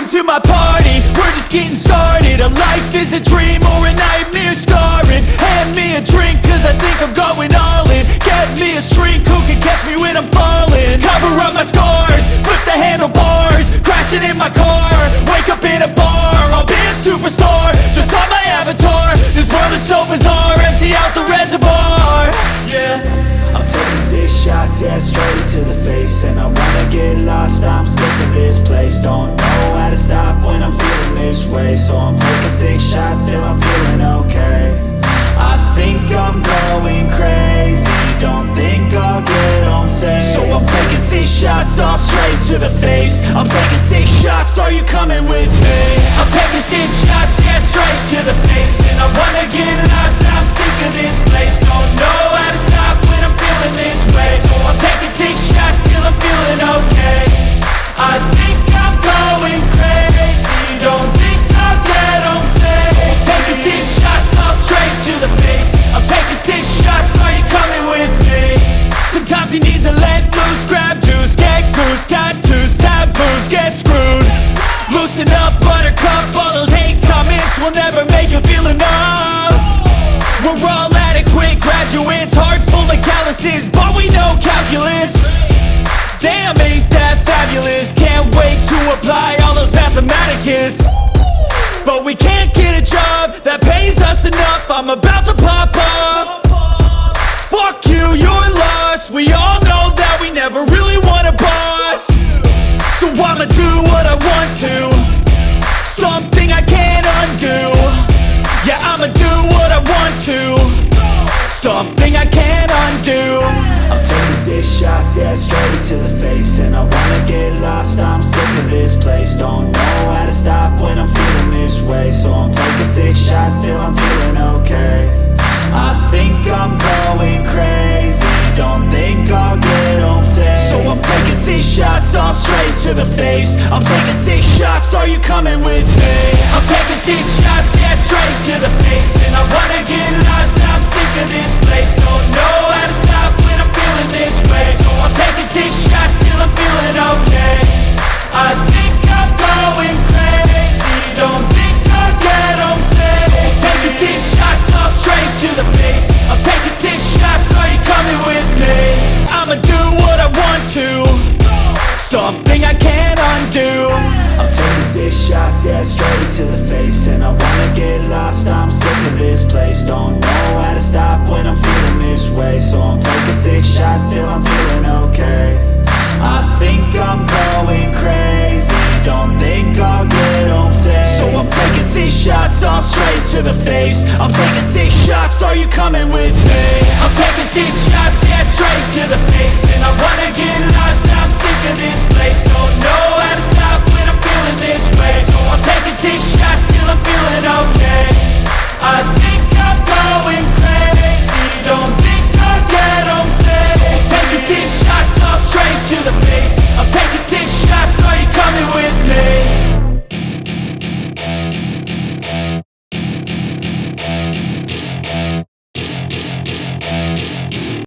Welcome to my party, we're just getting started. A life is a dream or a nightmare scarring. Hand me a drink cause I think I'm going all in. Get me a shrink who can catch me when I'm falling. Cover up my scars, flip the handlebars. Crashing in my car, wake up in a bar. I'll be a superstar, just on my avatar. This world is so bizarre, empty out the reservoir. Yeah, I'm taking 6 shots, yeah, straight to the face. And I wanna get lost, I'm sick of this place. Don't know how to stop when I'm feeling this way. So I'm taking 6 shots till I'm feeling okay. I think I'm going crazy, don't think I'll get home safe. So I'm taking 6 shots, all straight to the face. I'm taking 6 shots, are you coming with me? I'm taking 6 shots, yeah, straight to the face. And I wanna get lost, I'm sick of this place. Don't know how to stop when I'm feeling this way. So I'm taking 6 shots till I'm feeling okay. I think I'm going crazy, don't think I'll get home safe. So I'm taking 6 shots, all straight to the face. I'm taking 6 shots, are you coming with me? Sometimes you need to let loose, grab juice, get goose, tattoos, taboos, get screwed. Loosen up, buttercup, all those hate comments will never make you feel enough. We're all adequate graduates, heart full of calluses, but we know calculus. Damn, ain't that fabulous? Can't wait to apply all those mathematicus. But we can't get a job that pays us enough. I'm about to pop off. Fuck you, you're lost. We all know that we never really want a boss. So I'ma do what I want to, something I can't undo. Yeah, I'ma do what I want to, something I can't undo. I'm taking 6 shots, yeah, straight to the face. And I wanna get lost, I'm sick of this place. Don't know how to stop when I'm feeling this way. So I'm taking 6 shots till I'm feeling okay. I think I'm going crazy, don't think I'll get home safe. So I'm taking 6 shots, all straight to the face. I'm taking 6 shots, are you coming with me? I'm taking 6 shots, yeah, straight to the face. And I wanna get lost, I'm sick of this place. Don't know how to stop when I'm feeling this way. So I'm taking 6 shots till I'm feeling okay. I think I'm going crazy, don't think I'll get home safe. So I'm taking 6 shots, all straight to the face. I'm taking 6 shots, are you coming with me? I'ma do what I want to, something I can't undo. I'm taking 6 shots, yeah, straight to the face. And I wanna get lost, I'm sick of this place. Don't know how to stop when I'm feeling this way. So I'm taking 6 shots till I'm feeling okay. I think I'm going crazy, don't think I'll get home safe. So I'm taking 6 shots, all straight to the face. I'm taking 6 shots, are you coming with me? I'm taking 6 shots, yeah, straight to the